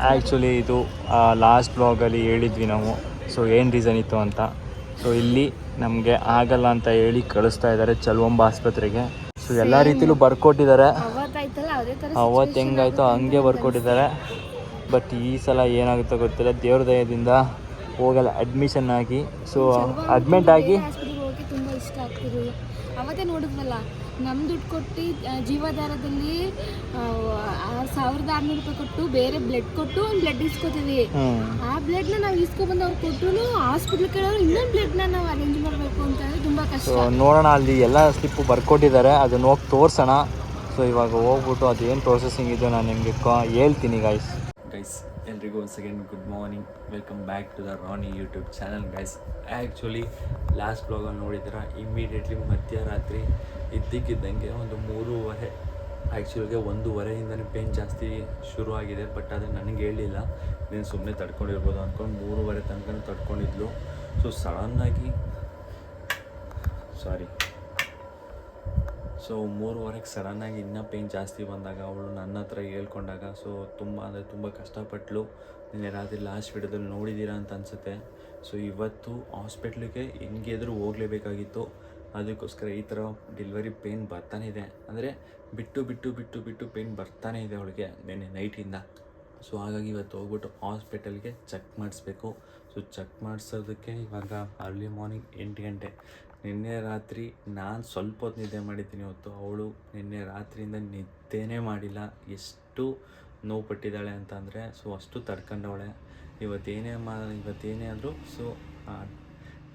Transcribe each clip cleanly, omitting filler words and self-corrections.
Actually ಇದು last ಬ್ಲಾಗಲ್ಲಿ ಹೇಳಿದ್ವಿ ನಾವು. ಸೊ ಏನು ರೀಸನ್ ಇತ್ತು ಅಂತ. ಸೊ ಇಲ್ಲಿ ನಮಗೆ ಆಗಲ್ಲ ಅಂತ ಹೇಳಿ ಕಳಿಸ್ತಾ ಇದ್ದಾರೆ ಚಲುವಂಬ ಆಸ್ಪತ್ರೆಗೆ. ಸೊ ಎಲ್ಲ ರೀತಿಲೂ ಬರ್ಕೊಟ್ಟಿದ್ದಾರೆ. ಅವತ್ತು ಹೆಂಗಾಯ್ತೋ ಹಂಗೆ ಬರ್ಕೊಟ್ಟಿದ್ದಾರೆ. ಬಟ್ ಈ ಸಲ ಏನಾಗುತ್ತೋ ಗೊತ್ತಿಲ್ಲ. ದೇವ್ರ ದಯದಿಂದ ಹೋಗಲ್ಲ, ಅಡ್ಮಿಷನ್ ಆಗಿ. ಸೊ ಅಡ್ಮಿಟ್ ಆಗಿ ತುಂಬ ಇಷ್ಟ ಆಗ್ತಿರೋದು ಅವತ್ತೇ ನೋಡಿದ್ವಲ್ಲ, ನಮ್ಮ ದುಡ್ಡು ಕೊಟ್ಟು ಜೀವಾಧಾರದಲ್ಲಿ 1600 ರೂಪಾಯಿ ಕೊಟ್ಟು ಬೇರೆ ಬ್ಲಡ್ ಕೊಟ್ಟು ಒಂದು ಬ್ಲಡ್ ಇಸ್ಕೊತೀವಿ. ಆ ಬ್ಲಡ್ನ ನಾವು ಇಸ್ಕೊಬಂದು ಅವ್ರು ಕೊಟ್ಟರು ಹಾಸ್ಪಿಟ್ಲ್ ಕೇಳೋರು ಇನ್ನೊಂದು ಬ್ಲಡ್ನ ನಾವು ಅರೇಂಜ್ ಮಾಡಬೇಕು ಅಂತಂದರೆ ತುಂಬ ಕಷ್ಟ. ನೋಡೋಣ, ಅಲ್ಲಿ ಎಲ್ಲ ಸ್ಲಿಪ್ಪು ಬರ್ಕೊಟ್ಟಿದ್ದಾರೆ, ಅದನ್ನ ಹೋಗಿ ತೋರಿಸೋಣ. ಸೊ ಇವಾಗ ಹೋಗ್ಬಿಟ್ಟು ಅದೇನು ಪ್ರೊಸೆಸಿಂಗ್ ಇದೆಯೋ ನಾನು ನಿಮಗೆ ಹೇಳ್ತೀನಿ ಗೈಸ್. ಎಲ್ರಿಗೂ once again good morning, welcome back to the Rani YouTube channel guys. Actually last ಬ್ಲಾಗಲ್ಲಿ ನೋಡಿದ್ರೆ ಇಮ್ಮಿಡಿಯೇಟ್ಲಿ ಮಧ್ಯರಾತ್ರಿ ಇದ್ದಕ್ಕಿದ್ದಂಗೆ ಒಂದು 3:30, ಆ್ಯಕ್ಚುಲಿಗೆ 1:30ಇಂದನೇ ಪೇನ್ ಜಾಸ್ತಿ ಶುರು ಆಗಿದೆ. ಬಟ್ ಅದು ನನಗೆ ಹೇಳಿಲ್ಲ, ನೀನು ಸುಮ್ಮನೆ ತಡ್ಕೊಂಡಿರ್ಬೋದು ಅಂದ್ಕೊಂಡು 3:30 ತನಕ ತಡ್ಕೊಂಡಿದ್ಲು. ಸೊ ಸಡನ್ನಾಗಿ 3:30ಕ್ಕೆ ಸಡನ್ನಾಗಿ ಇನ್ನೂ ಪೇಯ್ನ್ ಜಾಸ್ತಿ ಬಂದಾಗ ಅವಳು ನನ್ನ ಹತ್ರ ಹೇಳ್ಕೊಂಡಾಗ ಸೊ ತುಂಬ ಕಷ್ಟಪಟ್ಟಳು. ನಿನ್ನೆ ರಾತ್ರಿ ಲಾಸ್ಟ್ ವಿಡಿಯೋದಲ್ಲಿ ನೋಡಿದ್ದೀರಾ ಅಂತ ಅನಿಸುತ್ತೆ. ಸೊ ಇವತ್ತು ಹಾಸ್ಪಿಟ್ಲಿಗೆ ಹೆಂಗಿದ್ರೂ ಹೋಗಲೇಬೇಕಾಗಿತ್ತು. ಅದಕ್ಕೋಸ್ಕರ ಈ ಥರ ಡೆಲಿವರಿ ಪೇಯ್ನ್ ಬರ್ತಾನೆ ಇದೆ, ಅಂದರೆ ಬಿಟ್ಟು ಪೇಯ್ನ್ ಬರ್ತಾನೆ ಇದೆ ಅವಳಿಗೆ ನಿನ್ನೆ ನೈಟಿಂದ. ಸೊ ಹಾಗಾಗಿ ಇವತ್ತು ಹೋಗ್ಬಿಟ್ಟು ಹಾಸ್ಪಿಟಲ್ಗೆ ಚೆಕ್ ಮಾಡಿಸ್ಬೇಕು. ಸೊ ಚೆಕ್ ಮಾಡಿಸೋದಕ್ಕೆ ಇವಾಗ ಅರ್ಲಿ ಮಾರ್ನಿಂಗ್ 8 ಗಂಟೆ. ನಿನ್ನೆ ರಾತ್ರಿ ನಾನು ಸ್ವಲ್ಪ ಹೊತ್ತು ನಿದ್ದೆ ಮಾಡಿದ್ದೀನಿ. ಇವತ್ತು ಅವಳು ನಿನ್ನೆ ರಾತ್ರಿಯಿಂದ ನಿದ್ದೆನೇ ಮಾಡಿಲ್ಲ. ಎಷ್ಟು ನೋವು ಪಟ್ಟಿದ್ದಾಳೆ ಅಂತ ಅಂದರೆ ಸೊ ಅಷ್ಟು ತಡ್ಕೊಂಡವಳೆ. ಇವತ್ತೇನೇ ಆದರೂ ಸೊ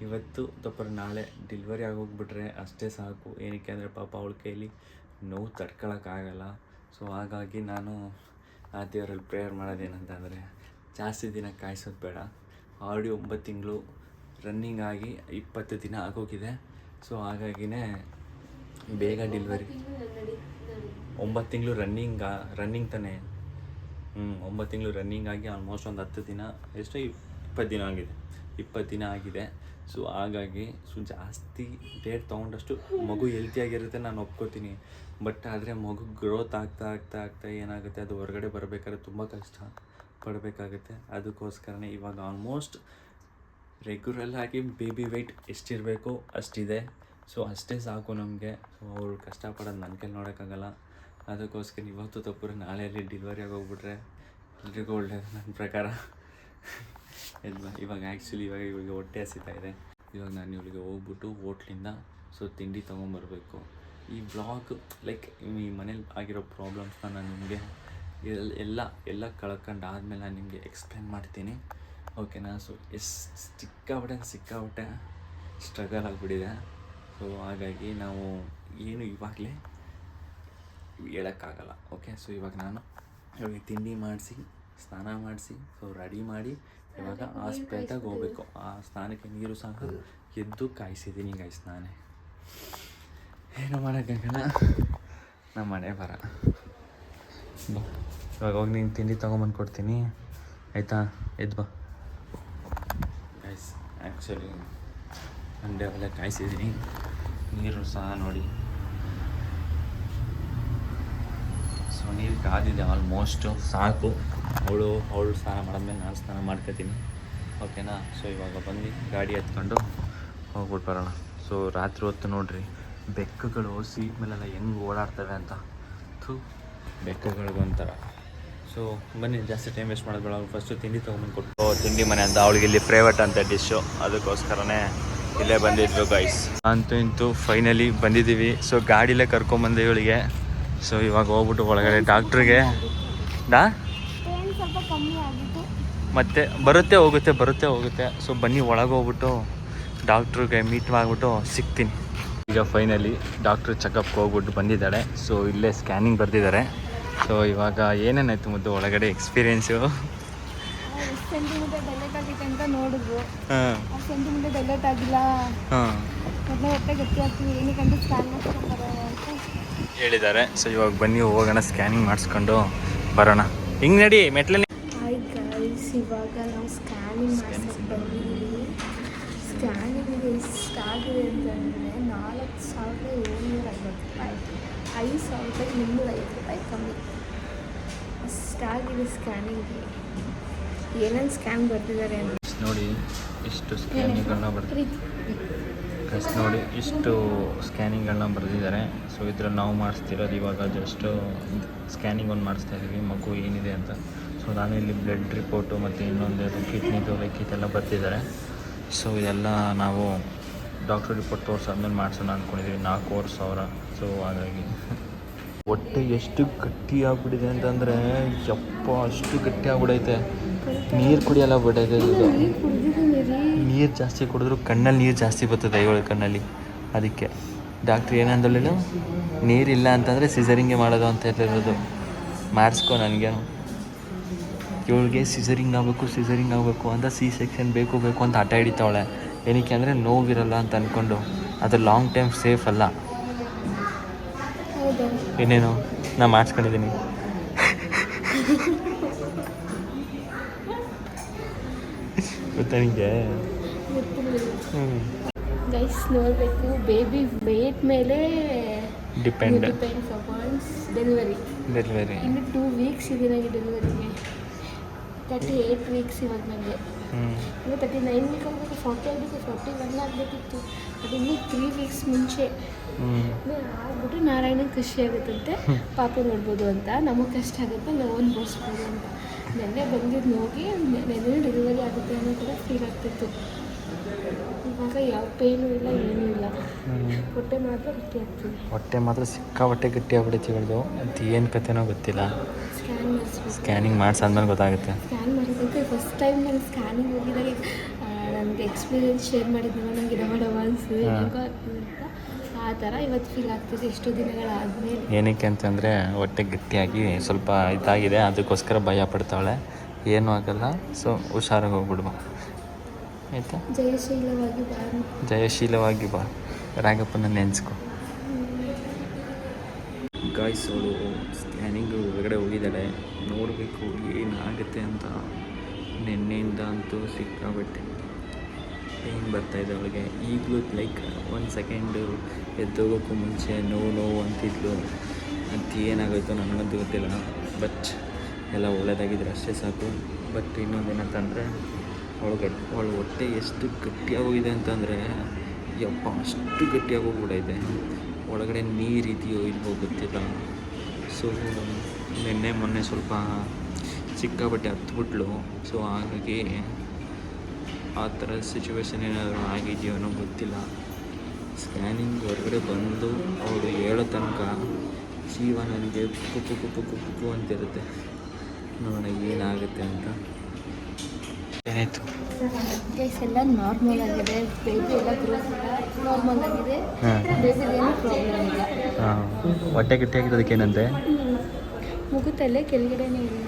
ಇವತ್ತು ತಪ್ಪರ ನಾಳೆ ಡೆಲಿವರಿ ಆಗೋಗ್ಬಿಟ್ರೆ ಅಷ್ಟೇ ಸಾಕು. ಏನಕ್ಕೆ ಅಂದರೆ ಪಾಪ ಅವಳ ಕೈಲಿ ನೋವು ತಡ್ಕೊಳಕ್ಕಾಗಲ್ಲ. ಸೊ ಹಾಗಾಗಿ ನಾನು ಆ ದೇವರಲ್ಲಿ ಪ್ರೇಯರ್ ಮಾಡೋದೇನಂತಂದರೆ ಜಾಸ್ತಿ ದಿನ ಕಾಯಿಸೋದು ಬೇಡ. ಆಲ್ರೆಡಿ 9 ತಿಂಗಳು ರನ್ನಿಂಗ್ ಆಗಿ 20 ದಿನ ಆಗೋಗಿದೆ. ಸೊ ಹಾಗಾಗಿನೇ ಬೇಗ ಡೆಲಿವರಿ. 9 ತಿಂಗಳು ರನ್ನಿಂಗ್ ತಾನೇ. 9 ತಿಂಗಳು ರನ್ನಿಂಗ್ ಆಗಿ ಆಲ್ಮೋಸ್ಟ್ ಒಂದು 10 ದಿನ 20 ದಿನ ಆಗಿದೆ. 20 ದಿನ ಆಗಿದೆ. ಸೊ ಹಾಗಾಗಿ ಜಾಸ್ತಿ ಡೇಟ್ ತೊಗೊಂಡಷ್ಟು ಮಗು ಹೆಲ್ತಿಯಾಗಿರುತ್ತೆ, ನಾನು ಒಪ್ಕೋತೀನಿ. ಬಟ್ ಆದರೆ ಮಗು ಗ್ರೋತ್ ಆಗ್ತಾ ಏನಾಗುತ್ತೆ, ಅದು ಹೊರಗಡೆ ಬರಬೇಕಾದ್ರೆ ತುಂಬ ಕಷ್ಟ ಪಡಬೇಕಾಗುತ್ತೆ. ಅದಕ್ಕೋಸ್ಕರನೇ ಇವಾಗ ಆಲ್ಮೋಸ್ಟ್ ರೆಗ್ಯುಲರಾಗಿ ಬೇಬಿ ವೆಯ್ಟ್ ಎಷ್ಟಿರಬೇಕು ಅಷ್ಟಿದೆ. ಸೊ ಅಷ್ಟೇ ಸಾಕು ನಮಗೆ. ಸೊ ಅವಳು ಕಷ್ಟಪಡೋದು ನನ್ನ ಕೈಲಿ ನೋಡೋಕ್ಕಾಗಲ್ಲ. ಅದಕ್ಕೋಸ್ಕರ ಇವತ್ತು ತಪ್ಪರೆ ನಾಳೆಯಲ್ಲಿ ಡೆಲಿವರಿ ಆಗೋಗ್ಬಿಟ್ರೆ ಎಲ್ರಿಗೂ ಒಳ್ಳೆಯದು ನನ್ನ ಪ್ರಕಾರ. ಇವಾಗ ಆ್ಯಕ್ಚುಲಿ ಇವಾಗ ಹೊಟ್ಟೆ ಹಸಿತಾ ಇದೆ. ಇವಾಗ ನಾನು ಇವಳಿಗೆ ಹೋಗ್ಬಿಟ್ಟು ಹೋಟ್ಲಿಂದ ಸೊ ತಿಂಡಿ ತೊಗೊಂಬರ್ಬೇಕು. ಈ ಬ್ಲಾಗ್ ಲೈಕ್ ಈ ಮನೇಲಿ ಆಗಿರೋ ಪ್ರಾಬ್ಲಮ್ಸ್ನ ನಾನು ನಿಮಗೆ ಎಲ್ಲ ಕಳ್ಕೊಂಡು ಆದಮೇಲೆ ನಾನು ನಿಮಗೆ ಎಕ್ಸ್ಪ್ಲೇನ್ ಮಾಡ್ತೀನಿ, ಓಕೆನಾ. ಸೊ ಸಿಕ್ಕಾಪಟ್ಟೆ ಸ್ಟ್ರಗಲ್ ಆಗಿಬಿಟ್ಟಿದೆ. ಸೊ ಹಾಗಾಗಿ ನಾವು ಏನು ಇವಾಗಲೇ ಹೇಳೋಕ್ಕಾಗಲ್ಲ, ಓಕೆ. ಸೊ ಇವಾಗ ನಾನು ಇವಾಗ ತಿಂಡಿ ಮಾಡಿಸಿ ಸ್ನಾನ ಮಾಡಿಸಿ ಸೊ ರೆಡಿ ಮಾಡಿ ಇವಾಗ ಹಾಸ್ಪಿಟಲ್ಗೆ ಹೋಗ್ಬೇಕು. ಆ ಸ್ನಾನಕ್ಕೆ ನೀರು ಸಹ ಎದ್ದು ಕಾಯಿಸಿದ್ದೀನಿ ಗೈಸ್. ನಾನೇ ಏನು ಮಾಡೋಕ್ಕಾಗಲ್ಲ, ನಮ್ಮ ಮನೆ ಬರ. ಇವಾಗ ಹೋಗಿ ನೀನು ತಿಂಡಿ ತೊಗೊಂಬಂದು ಕೊಡ್ತೀನಿ, ಆಯಿತಾ? ಎದ್ದು ಬಾ ಗೈಸ್. ಆ್ಯಕ್ಚುಲಿ ಅಂಡೆ ಒಳ್ಳೆ ಕಾಯಿಸಿದ್ದೀನಿ, ನೀರು ಸಹ ನೋಡಿ. ಸೊ ನೀರು ಕಾದಿದೆ ಆಲ್ಮೋಸ್ಟು, ಸಾಕು. ಅವಳು ಸ್ನಾನ ಮಾಡಿದ್ಮೇಲೆ ನಾನು ಸ್ನಾನ ಮಾಡ್ಕೊತೀನಿ, ಓಕೆನಾ. ಸೊ ಇವಾಗ ಬಂದು ಗಾಡಿ ಎತ್ಕೊಂಡು ಹೋಗ್ಬಿಟ್ಟು ಬರೋಣ. ಸೊ ರಾತ್ರಿ ಹೊತ್ತು ನೋಡಿರಿ ಬೆಕ್ಕುಗಳು ಸೀಟ್ ಮೇಲೆಲ್ಲ ಹೆಂಗೆ ಓಡಾಡ್ತವೆ ಅಂತ. ಬೆಕ್ಕುಗಳಿಗೊಂಥರ. ಸೊ ಬನ್ನಿ, ಜಾಸ್ತಿ ಟೈಮ್ ವೇಸ್ಟ್ ಮಾಡೋದು ಬೇಡ. ಫಸ್ಟು ತಿಂಡಿ ತೊಗೊಂಬಂದು ಕೊಟ್ಟು ತಿಂಡಿ ಮನೆ ಅಂತ ಅವಳಿಗೆ ಇಲ್ಲಿ ಫೇವರೇಟ್ ಅಂತ ಡಿಶ್ಶು, ಅದಕ್ಕೋಸ್ಕರನೇ ಇಲ್ಲೇ ಬಂದಿದ್ವಿ ಗೈಸ್. ಇಂತೂ ಫೈನಲಿ ಬಂದಿದ್ದೀವಿ. ಸೊ ಗಾಡಿಲೇ ಕರ್ಕೊಂಬಂದೆ ಇವಳಿಗೆ. ಸೊ ಇವಾಗ ಹೋಗ್ಬಿಟ್ಟು ಒಳಗಡೆ ಡಾಕ್ಟ್ರಿಗೆ ಮತ್ತೆ ಬರುತ್ತೆ ಹೋಗುತ್ತೆ. ಸೊ ಬನ್ನಿ ಒಳಗೆ ಹೋಗ್ಬಿಟ್ಟು ಡಾಕ್ಟ್ರಿಗೆ ಮೀಟ್ ಮಾಡಿಬಿಟ್ಟು ಸಿಗ್ತೀನಿ. ಈಗ ಫೈನಲಿ ಡಾಕ್ಟ್ರ್ ಚೆಕಪ್ಗೆ ಹೋಗ್ಬಿಟ್ಟು ಬಂದಿದ್ದಾಳೆ. ಸೊ ಇಲ್ಲೇ ಸ್ಕ್ಯಾನಿಂಗ್ ಬರ್ತಿದ್ದಾರೆ. ಸೊ ಇವಾಗ ಏನೇನಾಯ್ತು ಮುದ್ದು ಒಳಗಡೆ ಎಕ್ಸ್ಪೀರಿಯೆನ್ಸು? ಹೇಳಿದ್ದಾರೆ. ಸೊ ಇವಾಗ ಬನ್ನಿ ಹೋಗೋಣ, ಸ್ಕ್ಯಾನಿಂಗ್ ಮಾಡಿಸ್ಕೊಂಡು ಬರೋಣ. ಹಿಂಗೆ ನಡಿ ಮೆಟ್ಲಲ್ಲಿ. ಇವಾಗ ನಾವು ಸ್ಕ್ಯಾನಿಂಗ್ ಬಂದಿದ್ದೀವಿ. ಸ್ಕ್ಯಾನಿಂಗ್ ಎಷ್ಟಾಗಿದೆ ಅಂತಂದರೆ 4750 ರೂಪಾಯಿ, 5250 ರೂಪಾಯಿ ಕಮ್ಮಿ. ಇಷ್ಟಾಗಿದೆ ಸ್ಕ್ಯಾನಿಂಗ್ಗೆ. ಏನೇನು ಸ್ಕ್ಯಾನ್ ಬರ್ತಿದ್ದಾರೆ ಅಂತ ನೋಡಿ ಇಷ್ಟು ಸ್ಕ್ಯಾನಿಂಗ್ಗಳನ್ನ ನೋಡಿ ಇಷ್ಟು ಸ್ಕ್ಯಾನಿಂಗ್ಗಳನ್ನ ಬರೆದಿದ್ದಾರೆ. ಸೊ ಇದ್ರಲ್ಲಿ ನಾವು ಮಾಡಿಸ್ತಿರೋದು ಇವಾಗ ಜಸ್ಟು ಸ್ಕ್ಯಾನಿಂಗ್ ಒಂದು ಮಾಡಿಸ್ತಾ ಇದ್ದೀವಿ ಮಗು ಏನಿದೆ ಅಂತ. ಸೊ ನಾನು ಇಲ್ಲಿ ಬ್ಲಡ್ ರಿಪೋರ್ಟು ಮತ್ತು ಇನ್ನೊಂದು ಕಿಡ್ನಿದು ಲೆಕ್ಕಿತೆಲ್ಲ ಬರ್ತಿದ್ದಾರೆ. ಸೊ ಇದೆಲ್ಲ ನಾವು ಡಾಕ್ಟ್ರ್ ರಿಪೋರ್ಟ್ ತೋರಿಸಾದ್ಮೇಲೆ ಮಾಡಿಸೋಣ ಅಂದ್ಕೊಂಡಿದ್ದೀವಿ. 4,000. ಸೊ ಹಾಗಾಗಿ ಹೊಟ್ಟೆ ಎಷ್ಟು ಗಟ್ಟಿ ಆಗ್ಬಿಟ್ಟಿದೆ ಅಂತಂದರೆ ಯಪ್ಪ ಅಷ್ಟು ಗಟ್ಟಿ ಆಗ್ಬಿಡೈತೆ. ನೀರು ಕುಡಿಯಲ್ಲ ಬಿಡೈತೆ ಇದು. ನೀರು ಜಾಸ್ತಿ ಕುಡಿದ್ರು ಕಣ್ಣಲ್ಲಿ ನೀರು ಜಾಸ್ತಿ ಬರ್ತದೆ ಇವಳ ಕಣ್ಣಲ್ಲಿ. ಅದಕ್ಕೆ ಡಾಕ್ಟ್ರ್ ಏನಂದಳು, ನೀರಿಲ್ಲ ಅಂತಂದರೆ ಸಿಸರಿಂಗೆ ಮಾಡೋದು ಅಂತ ಹೇಳಿರೋದು. ಮಾಡಿಸ್ಕೊ ನನಗೇನು, ಇವಳಿಗೆ ಸಿಸರಿಂಗ್ ಆಗಬೇಕು ಅಂತ C-ಸೆಕ್ಷನ್ ಬೇಕು ಅಂತ ಹಠ ಹಿಡಿತಾವಳೆ. ಏನಕ್ಕೆ ಅಂದರೆ ನೋವಿರಲ್ಲ ಅಂತ ಅಂದ್ಕೊಂಡು. ಅದು ಲಾಂಗ್ ಟೈಮ್ ಸೇಫ್ ಅಲ್ಲ. ಇನ್ನೇನು ನಾ ಮಾಡಿಸ್ಕೊಂಡಿದ್ದೀನಿ. ಗೊತ್ತಾ ನಿಮಗೆ? ಗೈಸ್ ನೋಡಬೇಕು, ಬೇಬಿ ವೇಟ್ ಮೇಲೆ ಡಿಪೆಂಡ್ ಅಪಾನ್ಸ್ ಡೆಲಿವರಿ. ಇನ್ನು 2 ವೀಕ್ಸ್ ಇದೆ ನನಗೆ ಡೆಲಿವರಿಗೆ. 38 ವೀಕ್ಸ್ ಇವಾಗ ನನಗೆ. ಇನ್ನು 39 ವೀಕ್ ಆಗಬೇಕು, 40 ಆಗಬೇಕು, 41 ಆಗಬೇಕಿತ್ತು. ಅದು ಇನ್ನೂ 3 ವೀಕ್ಸ್ ಮುಂಚೆ ಆಗ್ಬಿಟ್ಟು ನಾರಾಯಣಗೆ ಖುಷಿ ಆಗುತ್ತಂತೆ, ಪಾಪ ನೋಡ್ಬೋದು ಅಂತ. ನಮಗೆ ಕಷ್ಟ ಆಗುತ್ತೆ, ನಾವು ಅನ್ಭವಿಸ್ಬೋದು ಅಂತ. ನೆನ್ನೆ ಬಂದಿದ್ದು ಹೋಗಿ ನೆನ್ನೆ ಡೆಲಿವರಿ ಆಗುತ್ತೆ ಅನ್ನೋ ಥರ ಫೀಲ್ ಆಗ್ತಿತ್ತು. ಇವಾಗ ಯಾವ ಪೇನು ಇಲ್ಲ, ಏನೂ ಇಲ್ಲ. ಹೊಟ್ಟೆ ಮಾತ್ರ ಗಟ್ಟಿ ಆಗ್ತಿದೆ. ಹೊಟ್ಟೆ ಮಾತ್ರ ಸಿಕ್ಕಾಪಟ್ಟೆ ಗಟ್ಟಿ ಆಗ್ಬಿಡೈತಿ ಇವಳ್ದು. ಅದು ಏನು ಕತೆನೋ ಗೊತ್ತಿಲ್ಲ. ಸ್ಕ್ಯಾನಿಂಗ್ ಮಾಡಿಸಾದ್ಮೇಲೆ ಗೊತ್ತಾಗುತ್ತೆ. ಸ್ಕ್ಯಾನ್ ಮಾಡಿದ್ದಕ್ಕೆ ಫಸ್ಟ್ ಟೈಮ್ ನಾನು ಸ್ಕ್ಯಾನಿಂಗ್ ಹೋಗಿದಾಗ ನನಗೆ ಎಕ್ಸ್ಪೀರಿಯೆನ್ಸ್ ಶೇರ್ ಮಾಡಿದ್ನಲ್ಲ, ನನಗೆ ಡವ ಅನಿಸ್ತು ಹೇಗೋ ಆಗ್ತದೆ ಅಂತ. ಆ ಥರ ಇವತ್ತು ಫೀಲ್ ಆಗ್ತಿದೆ ಎಷ್ಟೋ ದಿನಗಳಾದಮೇಲೆ. ಏನಕ್ಕೆ ಅಂತಂದರೆ ಹೊಟ್ಟೆ ಗಟ್ಟಿಯಾಗಿ ಸ್ವಲ್ಪ ಇದಾಗಿದೆ, ಅದಕ್ಕೋಸ್ಕರ ಭಯ ಪಡ್ತಾವಳೆ. ಏನೂ ಆಗಲ್ಲ. ಸೊ ಹುಷಾರಾಗಿ ಹೋಗ್ಬಿಡುವ ಆಯಿತಾ. ಜಯಶೀಲವಾಗಿ ಬಾ. ರಾಗಪ್ಪನ ನೆನೆಸ್ಕೊ. ಗಾಯ್ಸ್ ಅವಳು ಸ್ಕ್ಯಾನಿಂಗು ಹೊರಗಡೆ ಹೋಗಿದ್ದಾಳೆ. ನೋಡಬೇಕು ಏನಾಗುತ್ತೆ ಅಂತ. ನಿನ್ನೆಯಿಂದ ಅಂತೂ ಸಿಕ್ಕಾಬಟ್ಟೆ ಪೇನ್ ಬರ್ತಾಯಿದೆ ಅವಳಿಗೆ. ಈಗಲೂ ಲೈಕ್ 1 ಸೆಕೆಂಡು ಎದ್ದೋಗೋಕ್ಕೂ ಮುಂಚೆ ನೋವು ಅಂತಿದ್ಲು. ಅದು ಏನಾಗೋಯ್ತು ನನಗಂತೂ ಗೊತ್ತಿಲ್ಲ. ಬಟ್ ಎಲ್ಲ ಒಳ್ಳೆಯದಾಗಿದ್ರೆ ಅಷ್ಟೇ ಸಾಕು. ಬಟ್ ಇನ್ನೊಂದೇನಂತಂದರೆ ಅವಳು ಹೊಟ್ಟೆ ಎಷ್ಟು ಗಟ್ಟಿಯಾಗೋಗಿದೆ ಅಂತಂದರೆ ಯಪ್ಪ ಅಷ್ಟು ಗಟ್ಟಿಯಾಗೋಗ್ಬಿಡೈತೆ. ಒಳಗಡೆ ನೀರಿದೆಯೋ ಇಲ್ವೋ ಗೊತ್ತಿಲ್ಲ. ಸೊ ನಿನ್ನೆ ಮೊನ್ನೆ ಸ್ವಲ್ಪ ಸಿಕ್ಕಾಬಟ್ಟೆ ಹತ್ಬಿಟ್ಲು. ಸೊ ಹಾಗಾಗಿ ಆ ಥರ ಸಿಚುವೇಶನ್ ಏನಾದರೂ ಆಗಿದೆಯೋ ಅನ್ನೋ ಗೊತ್ತಿಲ್ಲ. ಸ್ಕ್ಯಾನಿಂಗ್ ಹೊರಗಡೆ ಬಂದು ಅವಳು ಹೇಳೋ ತನಕ ಜೀವ ನನಗೆ ಕುಕ್ಕು ಅಂತಿರುತ್ತೆ. ನೋಡೋಣ ಏನಾಗುತ್ತೆ ಅಂತ. ಏನಾಯಿತು ಗೈಸ್? ಎಲ್ಲ ನಾರ್ಮಲ್ ಆಗಿದೆ. ಬೇಬಿ ಎಲ್ಲ ಗ್ರೋತ್ ನಾರ್ಮಲ್ ಆಗಿದೆ. ಬೇಬಿದೇನು ಪ್ರಾಬ್ಲಮ್ ಇಲ್ಲ. ಹೊಟ್ಟೆ ಗಟ್ಟಿಯಾಗಿದೆ. ಅದಕ್ಕೇನಂತೆ? ಮುಗುತ್ತಲ್ಲೇ ಕೆಳಗಡೆನೇ ಇದೆ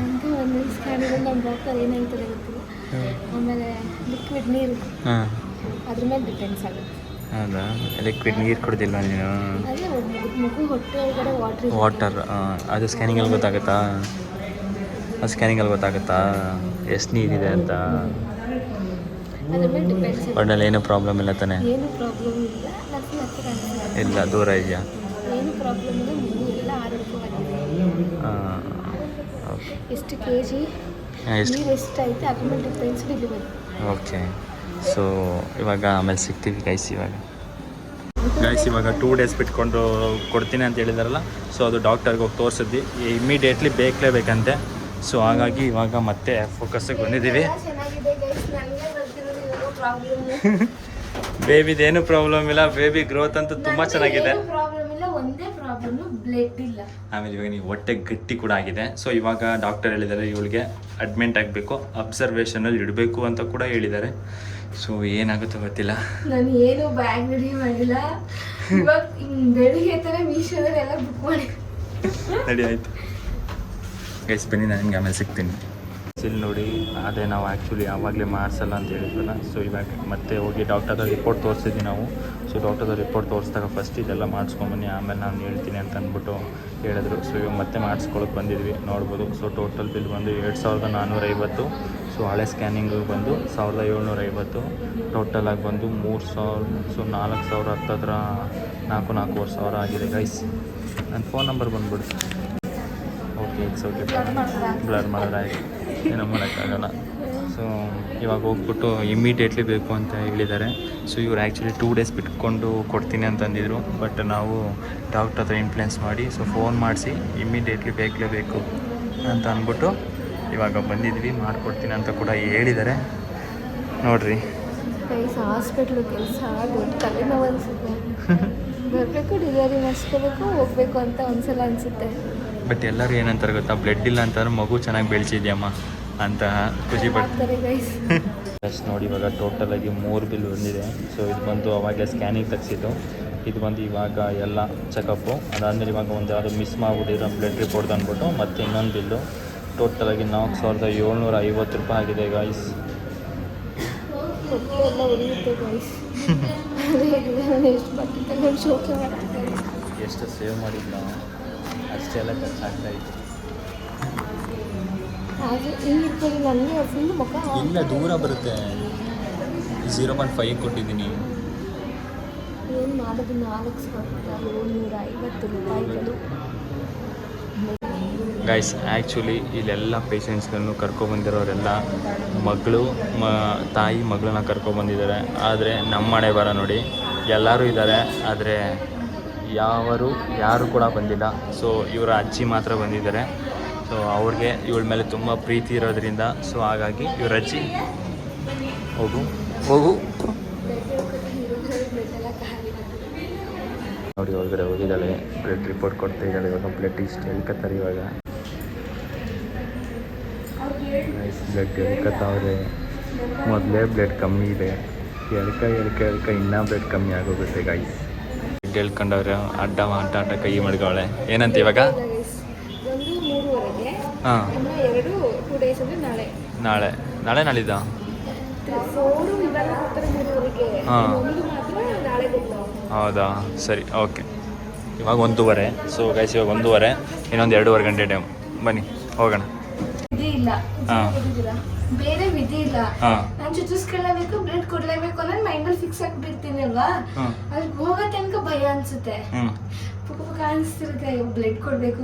ಅಂತ ಒಂದು ಸ್ಕ್ಯಾನಿಂಗ್ ನಮ್ಮ ಡಾಕ್ಟರ್ ಏನು ಹೇಳ್ತಾರೆ ಗೊತ್ತಿಲ್ಲ. ಆಮೇಲೆ ಲಿಕ್ವಿಡ್ ನೀರು ಅದ್ರ ಮೇಲೆ ಡಿಪೆಂಡ್ಸ್ ಆಗುತ್ತೆ. ಹೌದಾ? ಲಿಕ್ವಿಡ್ ನೀರು ಕುಡ್ದಿಲ್ವ ನೀನು? ಅದೇ ಮಗು ಹೊಟ್ಟೆ ಒಳಗಡೆ ವಾಟರ್ ಅದು ಸ್ಕ್ಯಾನಿಂಗಲ್ಲಿ ಗೊತ್ತಾಗುತ್ತಾ? ಅದು ಸ್ಕ್ಯಾನಿಂಗಲ್ಲಿ ಗೊತ್ತಾಗುತ್ತಾ ಎಷ್ಟು ನೀರಿದೆ ಅಂತ? ಅದ್ರ ಮೇಲೆ ಡಿಪೆಂಡ್ಸ್. ಒಟ್ಟಲ್ಲಿ ಏನೂ ಪ್ರಾಬ್ಲಮ್ ಇಲ್ಲ ತಾನೆ? ಏನು ಪ್ರಾಬ್ಲಮ್ ಇಲ್ಲ. ಇಲ್ಲ ದೂರ ಇದೆಯಾ? ಏನು ಪ್ರಾಬ್ಲಮ್ ಇಲ್ಲ. ಮಗು ಎಲ್ಲ ಆರೋಗ್ಯವಾಗಿದೆ. ಎಷ್ಟು kg ನೀರು ಎಷ್ಟೈತೆ ಅದ್ರ ಮೇಲೆ ಡಿಪೆಂಡ್ಸ್ ಡೆಲಿವರಿ. ಓಕೆ. ಸೊ ಇವಾಗ ಆಮೇಲೆ ಸಿಗ್ತೀವಿ ಗೈಸ್. ಇವಾಗ 2 ಡೇಸ್ ಬಿಟ್ಕೊಂಡು ಕೊಡ್ತೀನಿ ಅಂತ ಹೇಳಿದಾರಲ್ಲ. ಸೊ ಅದು ಡಾಕ್ಟರ್ಗೆ ಹೋಗಿ ತೋರಿಸಿದ್ವಿ. ಇಮ್ಮಿಡಿಯೇಟ್ಲಿ ಬೇಕಂತೆ. ಸೊ ಹಾಗಾಗಿ ಇವಾಗ ಮತ್ತೆ ಫೋಕಸ್ಸಿಗೆ ಬಂದಿದ್ದೀವಿ. ಬೇಬಿದೇನು ಪ್ರಾಬ್ಲಮ್ ಇಲ್ಲ. ಬೇಬಿ ಗ್ರೋತ್ ಅಂತೂ ತುಂಬ ಚೆನ್ನಾಗಿದೆ. ಒಂದೇ ಪ್ರಾಬ್ಲಮ್, ಬ್ಲಡ್ ಇಲ್ಲ. ಆಮೇಲೆ ಇವಾಗ ನೀವು ಹೊಟ್ಟೆ ಗಟ್ಟಿ ಕೂಡ ಆಗಿದೆ. ಸೊ ಇವಾಗ ಡಾಕ್ಟರ್ ಹೇಳಿದ್ದಾರೆ ಇವಳಿಗೆ ಅಡ್ಮಿಂಟ್ ಆಗಬೇಕು, ಅಬ್ಸರ್ವೇಷನಲ್ಲಿ ಇಡಬೇಕು ಅಂತ ಕೂಡ ಹೇಳಿದ್ದಾರೆ. ಸೊ ಏನಾಗುತ್ತೋ ಗೊತ್ತಿಲ್ಲ. ನಾನು ಏನು ಬ್ಯಾಗ್ ರೆಡಿ ಮಾಡಿಲ್ಲ. ಇವಾಗ ಬೆಳಿಗ್ಗೆ ಥರ ಮೀಶೋದಲ್ಲಿ ಎಲ್ಲ ಬುಕ್ ಮಾಡಿ ರೆಡಿ ಆಯಿತು ಗೈಸ್. ಬನ್ನಿ ನಾನು ನಿಮ್ಗೆ ಆಮೇಲೆ ಸಿಗ್ತೀನಿ. ಇಲ್ಲಿ ನೋಡಿ, ಅದೇ ನಾವು ಆ್ಯಕ್ಚುಲಿ ಆವಾಗಲೇ ಮಾಡಿಸಲ್ಲ ಅಂತ ಹೇಳಿದ್ವಲ್ಲ. ಸೊ ಇವಾಗ ಮತ್ತೆ ಹೋಗಿ ಡಾಕ್ಟರ್ದ ರಿಪೋರ್ಟ್ ತೋರಿಸಿದ್ವಿ ನಾವು. ಸೊ ಡಾಕ್ಟರ್ದ ರಿಪೋರ್ಟ್ ತೋರಿಸಿದಾಗ ಫಸ್ಟ್ ಇದೆಲ್ಲ ಮಾಡಿಸ್ಕೊಂಬನ್ನಿ, ಆಮೇಲೆ ನಾನು ಹೇಳ್ತೀನಿ ಅಂತ ಅಂದ್ಬಿಟ್ಟು ಹೇಳಿದ್ರು. ಸೊ ಇವಾಗ ಮತ್ತೆ ಮಾಡಿಸ್ಕೊಳಕ್ಕೆ ಬಂದಿದ್ವಿ, ನೋಡ್ಬೋದು. ಸೊ ಟೋಟಲ್ ಬಿಲ್ ಬಂದು 2,450. ಸೊ ಹಳೆ ಸ್ಕ್ಯಾನಿಂಗು ಬಂದು 1,750. ಟೋಟಲಾಗಿ ಬಂದು 3,000. ಸೊ 4,000 ಹತ್ತತ್ರ 4,000 ಆಗಿದೆ ಗೈಸ್. ನನ್ನ ಫೋನ್ ನಂಬರ್ ಬಂದ್ಬಿಡ್ತು. ಓಕೆ ಇಟ್ಸ್ ಓಕೆ ಬ್ಲರ್ ಮಾಡಿದ್ರೆ ಆಯಿತು, ಏನೋ ಮಾಡೋಕ್ಕಾಗಲ್ಲ. ಸೊ ಇವಾಗ ಹೋಗ್ಬಿಟ್ಟು ಇಮ್ಮಿಡಿಯೇಟ್ಲಿ ಬೇಕು ಅಂತ ಹೇಳಿದ್ದಾರೆ. ಸೊ ಇವ್ರು ಆ್ಯಕ್ಚುಲಿ 2 ಡೇಸ್ ಬಿಟ್ಕೊಂಡು ಕೊಡ್ತೀನಿ ಅಂತಂದಿದ್ರು. ಬಟ್ ನಾವು ಡಾಕ್ಟ್ರ್ ಹತ್ರ ಇನ್ಫ್ಲುಯೆನ್ಸ್ ಮಾಡಿ ಸೊ ಫೋನ್ ಮಾಡಿಸಿ ಇಮ್ಮಿಡಿಯೇಟ್ಲಿ ಬೇಕು ಅಂತ ಅಂದ್ಬಿಟ್ಟು ಇವಾಗ ಬಂದಿದ್ವಿ. ಮಾಡಿಕೊಡ್ತೀನಿ ಅಂತ ಕೂಡ ಹೇಳಿದ್ದಾರೆ. ನೋಡಿರಿ ಹಾಸ್ಪಿಟ್ಲು ಕೆಲಸ ದೊಡ್ಡ ತಲೆನೋವು ಅನಿಸುತ್ತೆ. ಬರಬೇಕು, ಡೆಲಿವರಿ ಮಾಡಿಸ್ಕೋಬೇಕು, ಹೋಗ್ಬೇಕು ಅಂತ ಒಂದ್ಸಲ ಅನಿಸುತ್ತೆ. ಬಟ್ ಎಲ್ಲರೂ ಏನಂತಾರೆ ಗೊತ್ತಾ, ಬ್ಲಡ್ ಇಲ್ಲ ಅಂತಂದ್ರೆ ಮಗು ಚೆನ್ನಾಗಿ ಬೆಳೆಸಿದ್ಯಮ್ಮ ಅಂತ ಖುಷಿ ಪಡ್ತಾರೆ ಗೈಸ್. ಜಸ್ಟ್ ನೋಡಿ ಇವಾಗ ಟೋಟಲಾಗಿ 3 ಬಿಲ್ ಬಂದಿದೆ. ಸೊ ಇದು ಬಂದು ಅವಾಗಲೇ ಸ್ಕ್ಯಾನಿಂಗ್ ತೆಗ್ಸಿದ್ದು, ಇದು ಬಂದು ಇವಾಗ ಎಲ್ಲ ಚೆಕಪ್ಪು. ಅದಾದಮೇಲೆ ಇವಾಗ ಒಂದು ಯಾವುದು ಮಿಸ್ ಮಾಡಿಬಿಟ್ಟಿರೋ ಬ್ಲಡ್ ರಿಪೋರ್ಟ್ ಅಂದ್ಬಿಟ್ಟು ಮತ್ತು ಇನ್ನೊಂದು ಬಿಲ್ಲು ಟೋಟಲಾಗಿ 4750 ರೂಪಾಯಿ ಆಗಿದೆ ಗೈಸ್. ಎಷ್ಟು ಸೇವ್ ಮಾಡಿಲ್ಲ ಅಷ್ಟೆಲ್ಲ ಖರ್ಚಾಗ್ತಾಯಿತ್ತು. ಇಲ್ಲ ದೂರ ಬರುತ್ತೆ, 0.5 ಕೊಟ್ಟಿದ್ದೀನಿ. ಏನು ಮಾಡೋದು, 4,750 ರೂಪಾಯಿಗಳು. ಗೈಸ್ ಆ್ಯಕ್ಚುಲಿ ಇಲ್ಲೆಲ್ಲ ಪೇಷಂಟ್ಸ್ಗಳನ್ನು ಕರ್ಕೊಬಂದಿರೋರೆಲ್ಲ ತಾಯಿ ಮಗಳನ್ನ ಕರ್ಕೊಬಂದಿದ್ದಾರೆ. ಆದರೆ ನಮ್ಮ ಮನೆ ಬರ ನೋಡಿ ಎಲ್ಲರೂ ಇದ್ದಾರೆ, ಆದರೆ ಯಾರು ಕೂಡ ಬಂದಿಲ್ಲ. ಸೊ ಇವರ ಅಜ್ಜಿ ಮಾತ್ರ ಬಂದಿದ್ದಾರೆ. ಸೊ ಅವ್ರಿಗೆ ಇವಳ ಮೇಲೆ ತುಂಬ ಪ್ರೀತಿ ಇರೋದ್ರಿಂದ ಸೊ ಹಾಗಾಗಿ ಇವ್ರ ಅಜ್ಜಿ ಹೋಗು ನೋಡಿ ಒಳಗಡೆ ಹೋಗಿದ್ದಾಳೆ. ಬ್ಲಡ್ ರಿಪೋರ್ಟ್ ಕೊಡ್ತಾ ಇದ್ದಾಳೆ. ಇವಾಗ ಬ್ಲಡ್ ಇಷ್ಟು ಹೇಳ್ಕತ್ತಾರೆ. ಇವಾಗ ಬ್ಲಡ್ ಹೇಳ್ಕತ್ತವ್ರೆ. ಮೊದಲೇ ಬ್ಲಡ್ ಕಮ್ಮಿ ಇದೆ, ಎಳ್ಕ ಇನ್ನೂ ಬ್ಲಡ್ ಕಮ್ಮಿ ಆಗೋಗುತ್ತೆ ಗೈಸ್. ಬ್ಲಡ್ ಹೇಳ್ಕೊಂಡವ್ರೆ, ಅಡ್ಡ ಕೈ ಮಡ್ಗವಳೆ. ಏನಂತ ಇವಾಗ? ಹಾಂ, ನಾಳೆ ನಾಳಿದ್ದ. ಹಾಂ, ಹೌದಾ, ಸರಿ, ಓಕೆ. ಇವಾಗ 1:30. ಸೊ ಗೈಸ್ ಇವಾಗ 1:30, ಇನ್ನೊಂದು 2.5 ಗಂಟೆ ಟೈಮ್. ಬನ್ನಿ ಹೋಗೋಣ. ಬೇರೆ ವಿಧಿ ಇಲ್ಲ. ನಾನು ಚುಚ್ಚಿಸ್ಕೊಳ್ಳೇಬೇಕು, ಬ್ಲಡ್ ಕೊಡ್ಲೇಬೇಕು ಅನ್ನೋದು ಮೈಂಡಲ್ಲಿ ಫಿಕ್ಸ್ ಆಗಿಬಿಟ್ಟಿರ್ತೀನಿ ಅಲ್ವಾ. ಅಲ್ಲಿ ಹೋಗೋ ತನಕ ಭಯ ಅನ್ಸುತ್ತೆ, ಪುಕ್ಕ ಅನಿಸ್ತಿರುತ್ತೆ, ಬ್ಲಡ್ ಕೊಡ್ಬೇಕು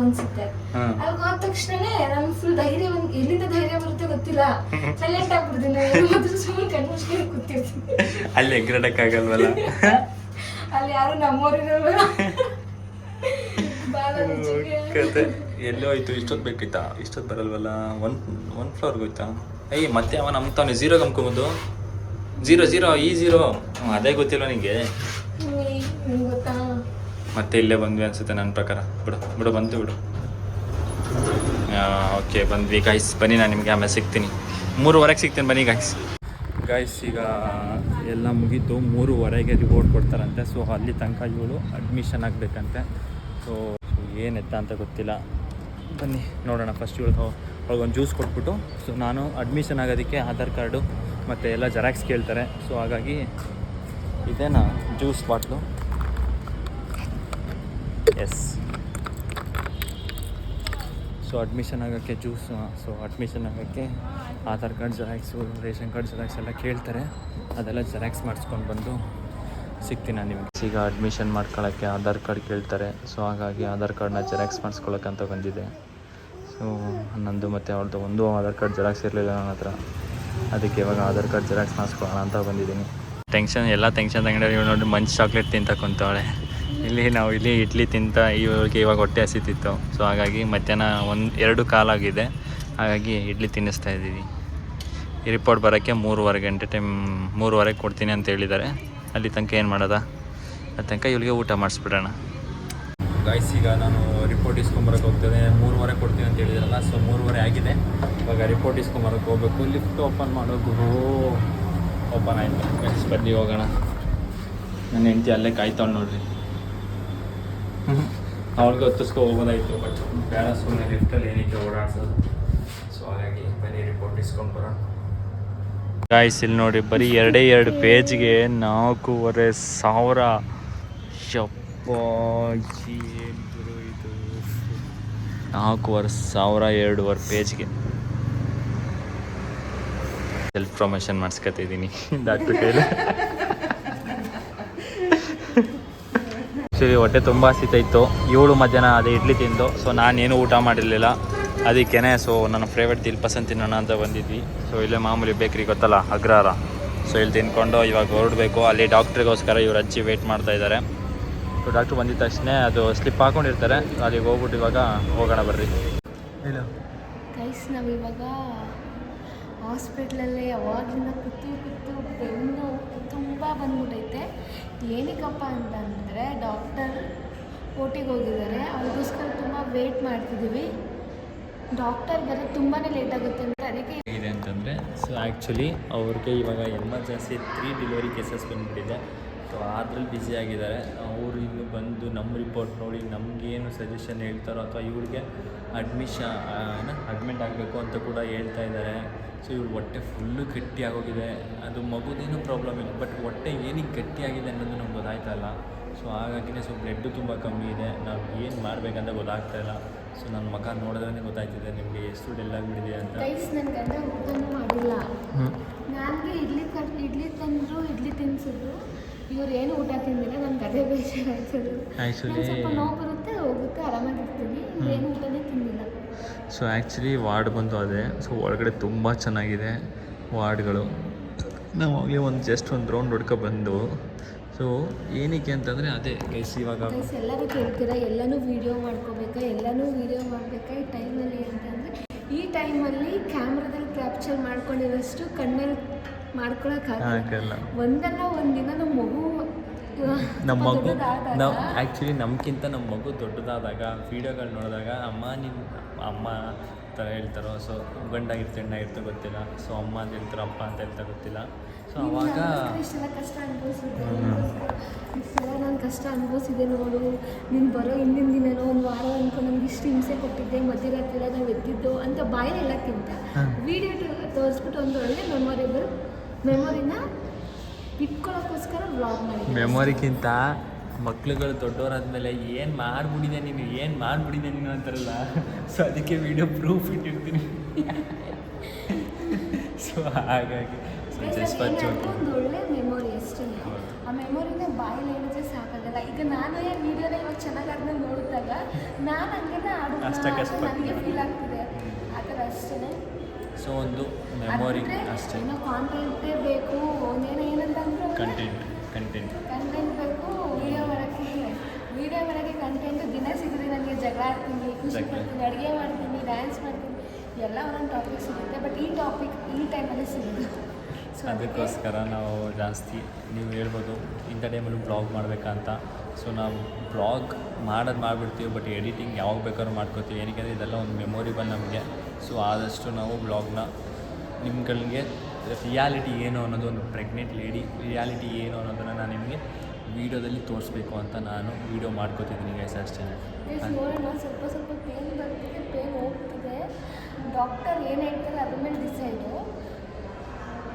ಅನ್ಸುತ್ತೆ. ಅಲ್ಲಿ ಹೋದ ತಕ್ಷಣನೇ ನಮ್ಗೆ ಫುಲ್ ಧೈರ್ಯ, ಎಲ್ಲಿಂದ ಧೈರ್ಯ ಬರುತ್ತೆ ಗೊತ್ತಿಲ್ಲ, ಸೈಲೆಂಟ್ ಆಗ್ಬಿಡ್ತೀನಿ. ಸುಮ್ಮನೆ ಕಣ್ಮುಚ್ಕೊಂಡು ಕೂತಿರ್ತೀನಿ. ಅಲ್ಲಿ ಎಗ್ರಡಕ್ಕಾಗಲ್ವಲ್ಲ, ಅಲ್ಲಿ ಯಾರು ನಮ್ಮೋರಿರಲ್ವ. ಎಲ್ಲೋ ಆಯ್ತು, ಇಷ್ಟೊತ್ತು ಬೇಕಿತ್ತಾ? ಇಷ್ಟೊತ್ತು ಬರಲ್ವಲ್ಲ. ಒಂದು ಫ್ಲೋರ್ಗೆ ಹೋಯ್ತಾ? ಮತ್ತೆ ಅವನು ಅಮ್ತಾವನೆ 0 ಗಮ್ಕೊಂಬಂದು 0 ಈ 0 ಅದೇ ಗೊತ್ತಿಲ್ವ ನಿಂಗೆ? ಗೊತ್ತಾ, ಮತ್ತೆ ಇಲ್ಲೇ ಬಂದ್ವಿ ಅನ್ಸುತ್ತೆ ನನ್ನ ಪ್ರಕಾರ. ಬಿಡು ಬಂತು ಬಿಡು. ಓಕೆ ಬಂದ್ವಿ ಗೈಸ್. ಬನ್ನಿ, ನಾನು ನಿಮಗೆ ಆಮೇಲೆ ಸಿಗ್ತೀನಿ. 3:15ಕ್ಕೆ ಸಿಗ್ತೀನಿ ಬನ್ನಿ ಗೈಸ್. ಈಗ ಎಲ್ಲ ಮುಗೀತು, 3:15ಗೆ ರಿಪೋರ್ಟ್ ಕೊಡ್ತಾರಂತೆ. ಸೊ ಅಲ್ಲಿ ತನಕ ಇವಳು ಅಡ್ಮಿಷನ್ ಆಗಬೇಕಂತೆ. ಸೊ ಏನೆತ್ತ ಅಂತ ಗೊತ್ತಿಲ್ಲ. ಬನ್ನಿ ನೋಡೋಣ. ಫಸ್ಟ್ ಅವಳಿಗೊಂದು ಜ್ಯೂಸ್ ಕೊಟ್ಬಿಟ್ಟು, ಸೊ ನಾನು ಅಡ್ಮಿಷನ್ ಆಗೋದಕ್ಕೆ ಆಧಾರ್ ಕಾರ್ಡು ಮತ್ತು ಎಲ್ಲ ಜೆರಾಕ್ಸ್ ಕೇಳ್ತಾರೆ. ಸೊ ಹಾಗಾಗಿ ಇದೇನಾ juice bottle? Yes. So admission ಆಗೋಕ್ಕೆ ಜ್ಯೂಸ್, ಸೊ ಅಡ್ಮಿಷನ್ ಆಗೋಕ್ಕೆ Aadhaar card xerox, ration card xerox ಎಲ್ಲ ಕೇಳ್ತಾರೆ. ಅದೆಲ್ಲ ಜೆರಾಕ್ಸ್ ಮಾಡಿಸ್ಕೊಂಡು ಬಂದು ಸಿಗ್ತೀನಿ ನಾನು ನಿಮಗೆ. ಈಗ ಅಡ್ಮಿಷನ್ ಮಾಡ್ಕೊಳ್ಳೋಕ್ಕೆ ಆಧಾರ್ ಕಾರ್ಡ್ ಕೇಳ್ತಾರೆ. ಸೊ ಹಾಗಾಗಿ ಆಧಾರ್ ಕಾರ್ಡ್ನ ಜೆರಾಕ್ಸ್ ಮಾಡಿಸ್ಕೊಳ್ಳೋಕ್ಕಂತ ಬಂದಿದೆ. ಸೊ ನಂದು ಮತ್ತು ಅವ್ರದ್ದು ಒಂದು ಆಧಾರ್ ಕಾರ್ಡ್ ಜೆರಾಕ್ಸ್ ಇರಲಿಲ್ಲ ನನ್ನ ಹತ್ರ. ಅದಕ್ಕೆ ಇವಾಗ ಆಧಾರ್ ಕಾರ್ಡ್ ಜೆರಾಕ್ಸ್ ಮಾಡಿಸ್ಕೊಳ್ಳೋಣ ಅಂತ ಬಂದಿದ್ದೀನಿ. ಎಲ್ಲ ಟೆನ್ಷನ್ ತಗೊಂಡ್ರೆ ಇವಾಗ ನೋಡಿ ಮಂಚ್ ಚಾಕ್ಲೇಟ್ ತಿಂತ ಕುಂತವಳೆ. ನಾವು ಇಲ್ಲಿ ಇಡ್ಲಿ ತಿಂತ ಇವಳಿಗೆ ಇವಾಗ ಹೊಟ್ಟೆ ಹಸಿತಿತ್ತು. ಸೊ ಹಾಗಾಗಿ ಮಧ್ಯಾಹ್ನ 2 ಕಾಲಾಗಿದೆ. ಹಾಗಾಗಿ ಇಡ್ಲಿ ತಿನ್ನಿಸ್ತಾ ಇದ್ದೀವಿ. ಈ ರಿಪೋರ್ಟ್ ಬರೋಕ್ಕೆ 3:15 ಗಂಟೆ ಟೈಮ್, 3:15ಕ್ಕೆ ಕೊಡ್ತೀನಿ ಅಂತ ಹೇಳಿದ್ದಾರೆ. ಅಲ್ಲಿ ತನಕ ಏನು ಮಾಡೋದ, ಅಲ್ಲಿ ತನಕ ಇವಳಿಗೆ ಊಟ ಮಾಡಿಸ್ಬಿಡೋಣ ಗೈಸ್. ಈಗ ನಾನು ರಿಪೋರ್ಟ್ ಇಸ್ಕೊಂಬರಕ್ಕೆ ಹೋಗ್ತದೆ. 3:15 ಕೊಡ್ತೀನಿ ಅಂತ ಹೇಳಿದ್ರಲ್ಲ. ಸೊ 3:15 ಆಗಿದೆ. ಇವಾಗ ರಿಪೋರ್ಟ್ ಇಸ್ಕೊಂಬರಕ್ಕೆ ಹೋಗ್ಬೇಕು. ಲಿಫ್ಟ್ ಓಪನ್ ಮಾಡೋದು ಓಪನ್ ಆಯಿತು ಗೈಸ್. ಬನ್ನಿ ಹೋಗೋಣ. ನನ್ನ ಹೆಂಡತಿ ಅಲ್ಲೇ ಕಾಯ್ತಾಳೆ ನೋಡ್ರಿ. ಅವ್ಳಿಗೆ ಹೊತ್ತಿಸ್ಕೊ ಹೋಗೋದಾಯಿತು, ಬಟ್ ಬೇಡ, ಸುಮ್ಮನೆ ಲಿಫ್ಟಲ್ಲಿ ಏನಕ್ಕೆ ಓಡಾಡ್ಸೋದು. ಸೊ ಹಾಗಾಗಿ ಬನ್ನಿ ರಿಪೋರ್ಟ್ ಇಸ್ಕೊಂಡು ಬರೋಣ ಗಾಯ್ಸ್. ಇಲ್ಲಿ ನೋಡಿ, ಬರೀ 2 ಪೇಜ್ಗೆ 4,500. ಶಪ್ಪ, ಏನು ಇದು? 4,500 2.5 ಪೇಜ್ಗೆ. ಸೆಲ್ಫ್ ಪ್ರಮೋಷನ್ ಮಾಡಿಸ್ಕೊತಿದ್ದೀನಿ ಡಾಕ್ಟ್ರ್ ಕೈಲಿ. ಆ್ಯಕ್ಚುಲಿ ಹೊಟ್ಟೆ ತುಂಬ ಹಸಿತೈತು. ಇವಳು ಮಧ್ಯಾಹ್ನ ಅದೇ ಇಡ್ಲಿ ತಿಂದು. ಸೊ ನಾನೇನು ಊಟ ಮಾಡಿರಲಿಲ್ಲ, ಅದಕ್ಕೇ ಸೊ ನನ್ನ ಫೇವ್ರೇಟ್ ದಿಲ್ಪಸಂದ್ ತಿನ್ನೋಣ ಅಂತ ಬಂದಿದ್ವಿ. ಸೊ ಇಲ್ಲೇ ಮಾಮೂಲಿ ಬೇಕ್ರಿ ಗೊತ್ತಲ್ಲ, ಅಗ್ರಹಾರ. ಸೊ ಇಲ್ಲಿ ತಿನ್ಕೊಂಡು ಇವಾಗ ಹೊರಡಬೇಕು. ಅಲ್ಲಿ ಡಾಕ್ಟ್ರಿಗೋಸ್ಕರ ಇವ್ರ ಅಜ್ಜಿ ವೆಯ್ಟ್ ಮಾಡ್ತಾ ಇದ್ದಾರೆ. ಸೊ ಡಾಕ್ಟ್ರು ಬಂದಿದ ತಕ್ಷಣ ಅದು ಸ್ಲಿಪ್ ಹಾಕೊಂಡಿರ್ತಾರೆ, ಅಲ್ಲಿಗೆ ಹೋಗ್ಬಿಟ್ಟು ಇವಾಗ ಹೋಗೋಣ ಬರ್ರಿ. ಇಲ್ಲ ಗೈಸ್, ನಾವಿವಾಗ ಹಾಸ್ಪಿಟ್ಲಲ್ಲೇ ಯಾವಾಗಲಿಂದ ಕೂತು ಬೆನ್ನು ತುಂಬ ಬಂದ್ಬಿಟ್ಟೈತೆ. ಏನಕ್ಕಪ್ಪ ಅಂತಂದರೆ ಡಾಕ್ಟರ್ ಓಟಿಗೆ ಹೋಗಿದ್ದಾರೆ, ಅವ್ರಿಗೋಸ್ಕರ ತುಂಬ ವೇಟ್ ಮಾಡ್ತಿದ್ದೀವಿ. ಡಾಕ್ಟರ್ ಬರೋದು ತುಂಬಾ ಲೇಟ್ ಆಗುತ್ತೆ ಅಂತ ಅದಕ್ಕೆ ಇದೆ ಅಂತಂದರೆ ಸೊ ಆ್ಯಕ್ಚುಲಿ ಅವ್ರಿಗೆ ಇವಾಗ ಎಮರ್ಜೆನ್ಸಿ 3 ಡೆಲಿವರಿ ಕೇಸಸ್ ಬಂದುಬಿಟ್ಟಿದೆ. ಸೊ ಅದ್ರಲ್ಲಿ ಬ್ಯುಸಿ ಆಗಿದ್ದಾರೆ. ಅವರು ಇನ್ನು ಬಂದು ನಮ್ಮ ರಿಪೋರ್ಟ್ ನೋಡಿ ನಮಗೇನು ಸಜೆಷನ್ ಹೇಳ್ತಾರೋ ಅಥವಾ ಇವ್ರಿಗೆ ಅಡ್ಮಿಟ್ ಆಗಬೇಕು ಅಂತ ಕೂಡ ಹೇಳ್ತಾ ಇದ್ದಾರೆ. ಸೊ ಇವ್ರ ಹೊಟ್ಟೆ ಫುಲ್ಲು ಗಟ್ಟಿ ಆಗೋಗಿದೆ. ಅದು ಮಗುದೇನೂ ಪ್ರಾಬ್ಲಮ್ ಇಲ್ಲ, ಬಟ್ ಹೊಟ್ಟೆ ಏನಕ್ಕೆ ಗಟ್ಟಿಯಾಗಿದೆ ಅನ್ನೋದು ನಮ್ಗೆ ಗೊತ್ತಾಯ್ತಲ್ಲ. ಸೊ ಹಾಗಾಗಿನೇ ಸೊ ಬ್ಲಡ್ಡು ತುಂಬ ಕಮ್ಮಿ ಇದೆ. ನಾವು ಏನು ಮಾಡಬೇಕಂತ ಗೊತ್ತಾಗ್ತಾಯಿಲ್ಲ. ಸೊ ನನ್ನ ಮಗ ನೋಡಿದ್ರೆ ಗೊತ್ತಾಯ್ತಿದೆ ನಿಮಗೆ ಎಷ್ಟು ಡೆಲ್ ಆಗಿಬಿಟ್ಟಿದೆ ಅಂತ. ಗೈಸ್, ನನ್ನ ಗಂಡ ಊಟನೂ ಮಾಡಿಲ್ಲ. ನನಗೆ ಇಡ್ಲಿ ತಂದರು, ಇಡ್ಲಿ ತಿನ್ಸಿದ್ರು. ಇವ್ರು ಏನು ಊಟ ತಿಂದಿಲ್ಲ. ನನಗೆ ಅದೇ ಬೇಜಾರಾಗ್ತದೆ. ಆ್ಯಕ್ಚುಲಿ ಸ್ವಲ್ಪ ನೋವು ಬರುತ್ತೆ, ಹೋಗುತ್ತೆ, ಆರಾಮಾಗಿರ್ತೀನಿ. ಏನು ಊಟನೇ ತಿಂದಿಲ್ಲ. ಸೊ ಆ್ಯಕ್ಚುಲಿ ವಾರ್ಡ್ ಬಂದು ಅದೇ. ಸೊ ಒಳಗಡೆ ತುಂಬ ಚೆನ್ನಾಗಿದೆ ವಾರ್ಡ್ಗಳು. ನಾವು ಆಗಲೇ ಜಸ್ಟ್ ಒಂದು ರೌಂಡ್ ಹೊಡ್ಕೊ ಬಂದು. ಸೊ ಏನಕ್ಕೆ ಅಂತಂದರೆ ಅದೇ ಗೈಸ್ ಇವಾಗ ಎಲ್ಲರೂ ಕೇಳ್ತೀರಾ ಎಲ್ಲನೂ ವೀಡಿಯೋ ಮಾಡ್ಕೋಬೇಕಾ, ಎಲ್ಲನೂ ವೀಡಿಯೋ ಮಾಡಬೇಕಾ ಈ ಟೈಮಲ್ಲಿ ಅಂತಂದರೆ, ಈ ಟೈಮಲ್ಲಿ ಕ್ಯಾಮ್ರಾದಲ್ಲಿ ಕ್ಯಾಪ್ಚರ್ ಮಾಡ್ಕೊಂಡಿರೋಷ್ಟು ಕಣ್ಣಲ್ಲಿ ಮಾಡ್ಕೊಳಕ್ಕಾಗಲ್ಲ. ಒಂದಲ್ಲ ಒಂದಿನ ನಮ್ಮ ಮಗು ನಾವು ಆ್ಯಕ್ಚುಲಿ ನಮಗಿಂತ ನಮ್ಮ ಮಗು ದೊಡ್ಡದಾದಾಗ ವೀಡಿಯೋಗಳು ನೋಡಿದಾಗ ಅಮ್ಮ ಥರ ಹೇಳ್ತಾರೋ. ಸೊ ಗಂಡಾಗಿರ್ತ ಹೆಣ್ಣಾಗಿರ್ತೋ ಗೊತ್ತಿಲ್ಲ. ಸೊ ಅಮ್ಮ ಅಂತ ಹೇಳ್ತಾರೋ, ಅಪ್ಪ ಅಂತ ಹೇಳ್ತಾ ಗೊತ್ತಿಲ್ಲ. ಸೊ ಅವಾಗ ಇಷ್ಟೆಲ್ಲ ಕಷ್ಟ ನಾನು ಕಷ್ಟ ಅನುಭವಿಸಿದೆ ನೋಡು. ನೀನು ಬರೋ ಹಿಂದಿನ ದಿನನೋ ಒಂದು ವಾರ ಅನ್ಕೊಂಡು ನಮ್ಗೆ ಇಷ್ಟು ಹಿಂಸೆ ಕೊಟ್ಟಿದ್ದೆ, ಮಧ್ಯರಾತ್ರಿ ನಾವು ಎದ್ದಿದ್ದು ಅಂತ ಬಾಯಲ್ಲಿ ಹೇಳೋಕ್ಕಿಂತ ವೀಡಿಯೋ ತೋರಿಸ್ಬಿಟ್ಟು ಒಂದು ಒಳ್ಳೆ ಮೆಮೊರಿನ ಇಟ್ಕೊಳ್ಳೋಕ್ಕೋಸ್ಕರ ವ್ಲಾಗ್ ಮಾಡಿ. ಮೆಮೊರಿಗಿಂತ ಮಕ್ಳುಗಳು ದೊಡ್ಡವರಾದ್ಮೇಲೆ ಏನು ಮಾಡಿಬಿಟ್ಟಿದೆ ನೀನು ಅಂತಾರಲ್ಲ. ಸೊ ಅದಕ್ಕೆ ವೀಡಿಯೋ ಪ್ರೂಫ್ ಇಟ್ಟಿರ್ತೀನಿ. ಸೊ ಹಾಗಾಗಿ ಒಂದು ಒಳ್ಳೆ ಮೆಮೊರಿ ಅಷ್ಟೇ. ಆ ಮೆಮೊರಿನ ಬಾಯಲ್ಲಿ ಹೇಳಿದ್ರೆ ಸಾಕಾಗಲ್ಲ. ಈಗ ನಾನು ವೀಡಿಯೋನ ಇವಾಗ ಚೆನ್ನಾಗಿ ಆದ್ಮೇಲೆ ನೋಡಿದಾಗ ನಾನು ಹಂಗೆಲ್ಲ ಆಡೋದು ನನಗೆ ಫೀಲ್ ಆಗ್ತಿದೆ. ಆ ಥರ ಅಷ್ಟೇ. ಸೊ ಒಂದು ಮೆಮೊರಿ ಅಷ್ಟೇ. ಏನೋ ಕಾಂಟೆಂಟೇ ಬೇಕು, ಏನಂತಂದ್ರೆ ಕಂಟೆಂಟ್ ಬೇಕು. ವೀಡಿಯೋ ಮಾಡೋಕ್ಕೆ ಕಂಟೆಂಟು ದಿನ ಸಿಗುತ್ತೆ. ನನಗೆ ಜಗಳ ಆಡ್ತೀನಿ, ಖುಷಿ ಪಡ್ತೀನಿ, ಅಡುಗೆ ಮಾಡ್ತೀನಿ, ಡ್ಯಾನ್ಸ್ ಮಾಡ್ತೀನಿ, ಎಲ್ಲ ಒಂದೊಂದು ಟಾಪಿಕ್ ಸಿಗುತ್ತೆ. ಬಟ್ ಈ ಟಾಪಿಕ್ ಈ ಟೈಮಲ್ಲಿ ಸಿಗುತ್ತೆ. ಸೊ ಅದಕ್ಕೋಸ್ಕರ ನಾವು ಜಾಸ್ತಿ ನೀವು ಹೇಳ್ಬೋದು ಇಂಥ ಟೈಮಲ್ಲಿ ಬ್ಲಾಗ್ ಮಾಡಬೇಕಂತ. ಸೊ ನಾವು ಬ್ಲಾಗ್ ಮಾಡಿಬಿಡ್ತೀವಿ, ಬಟ್ ಎಡಿಟಿಂಗ್ ಯಾವಾಗ ಬೇಕಾದ್ರೂ ಮಾಡ್ಕೋತೀವಿ. ಏನಕ್ಕೆ ಇದೆಲ್ಲ ಒಂದು ಮೆಮೊರಿಬಲ್ ನಮಗೆ. ಸೊ ಆದಷ್ಟು ನಾವು ಬ್ಲಾಗ್ನ ನಿಮ್ಗಳಿಗೆ ರಿಯಾಲಿಟಿ ಏನು ಅನ್ನೋದು, ಒಂದು ಪ್ರೆಗ್ನೆಂಟ್ ಲೇಡಿ ರಿಯಾಲಿಟಿ ಏನು ಅನ್ನೋದನ್ನು ನಾನು ನಿಮಗೆ ವೀಡಿಯೋದಲ್ಲಿ ತೋರಿಸ್ಬೇಕು ಅಂತ ನಾನು ವೀಡಿಯೋ ಮಾಡ್ಕೋತಿದ್ದೀನಿ ಗೈಸ್ ಅಷ್ಟೇ. ನೋಡೋಣ, ಸ್ವಲ್ಪ ಪೇನ್ ಬರ್ತಿದೆ, ಪೇನ್ ಹೋಗ್ತಿದೆ. ಡಾಕ್ಟರ್ ಏನು ಹೇಳ್ತಾರೆ ಅದ್ರ ಮೇಲೆ ಡಿಸೈಡು.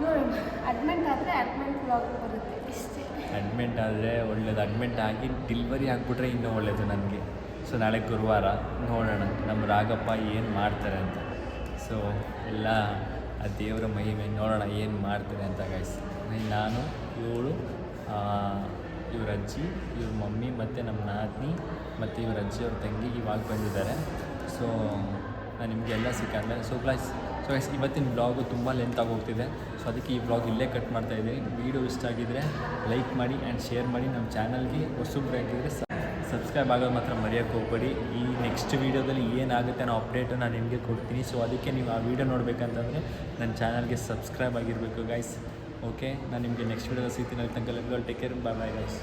ನೋಡೋಣ, ಅಡ್ಮಿಂಟ್ ಆದರೆ ಅಡ್ಮಿಂಟ್ ಬ್ಲಾಗ್ ಬರುತ್ತೆ ಇಷ್ಟೇ. ಅಡ್ಮಿಂಟ್ ಆದರೆ ಒಳ್ಳೇದು. ಅಡ್ಮಿಂಟ್ ಆಗಿ ಡೆಲಿವರಿ ಆಗಿಬಿಟ್ರೆ ಇನ್ನೂ ಒಳ್ಳೆಯದು ನನಗೆ. ಸೊ ನಾಳೆ ಗುರುವಾರ ನೋಡೋಣ ನಮ್ಮ ರಾಗಪ್ಪ ಏನು ಮಾಡ್ತಾರೆ ಅಂತ. ಸೊ ಎಲ್ಲ ಆ ದೇವರ ಮಹಿಮೆ, ನೋಡೋಣ ಏನು ಮಾಡ್ತಾರೆ ಅಂತ ಗೈಸ್. ನಾನು ಇವ್ರ ಅಜ್ಜಿ, ಇವ್ರ ಮಮ್ಮಿ ಮತ್ತು ನಮ್ಮ ನಾದಿನಿ ಮತ್ತು ಇವ್ರ ಅಜ್ಜಿ ಅವ್ರ ತಂಗಿ ಇವಾಗ ಬಂದಿದ್ದಾರೆ. ಸೊ ನಾನು ನಿಮಗೆಲ್ಲ ಸಿಕ್ಕಾದ್ಮೇಲೆ ಸೊ ಗೈಸ್ ಇವತ್ತಿನ ಬ್ಲಾಗು ತುಂಬ ಲೆಂತಾಗಿ ಹೋಗ್ತಿದೆ. ಸೊ ಅದಕ್ಕೆ ಈ ಬ್ಲಾಗ್ ಇಲ್ಲೇ ಕಟ್ ಮಾಡ್ತಾಯಿದ್ದೀನಿ. ವೀಡಿಯೋ ಇಷ್ಟ ಆಗಿದ್ದರೆ ಲೈಕ್ ಮಾಡಿ ಆ್ಯಂಡ್ ಶೇರ್ ಮಾಡಿ. ನಮ್ಮ ಚಾನಲ್ಗೆ ಹೊಸಬ್ರಾಗಿದ್ದರೆ ಸಬ್ಸ್ಕ್ರೈಬ್ ಆಗೋದು ಮಾತ್ರ ಮರೆಯೋಕ್ಕೆ ಹೋಗ್ಬೇಡಿ. ಈ ನೆಕ್ಸ್ಟ್ ವೀಡಿಯೋದಲ್ಲಿ ಏನಾಗುತ್ತೆ ಅನ್ನೋ ಅಪ್ಡೇಟು ನಾನು ನಿಮಗೆ ಕೊಡ್ತೀನಿ. ಸೊ ಅದಕ್ಕೆ ನೀವು ಆ ವೀಡಿಯೋ ನೋಡಬೇಕಂತಂದರೆ ನನ್ನ ಚಾನಲ್ಗೆ ಸಬ್ಸ್ಕ್ರೈಬ್ ಆಗಿರಬೇಕು ಗೈಸ್. ಓಕೆ, ನಾನು ನಿಮಗೆ ನೆಕ್ಸ್ಟ್ ವೀಡಿಯೋದಲ್ಲಿ ಸಿಗ್ತೀನಿ. ಅಲ್ಲಿ ತನಕ ಟೇಕ್ ಕೇರ್, ಬಾಯ್ ಗೈಸ್.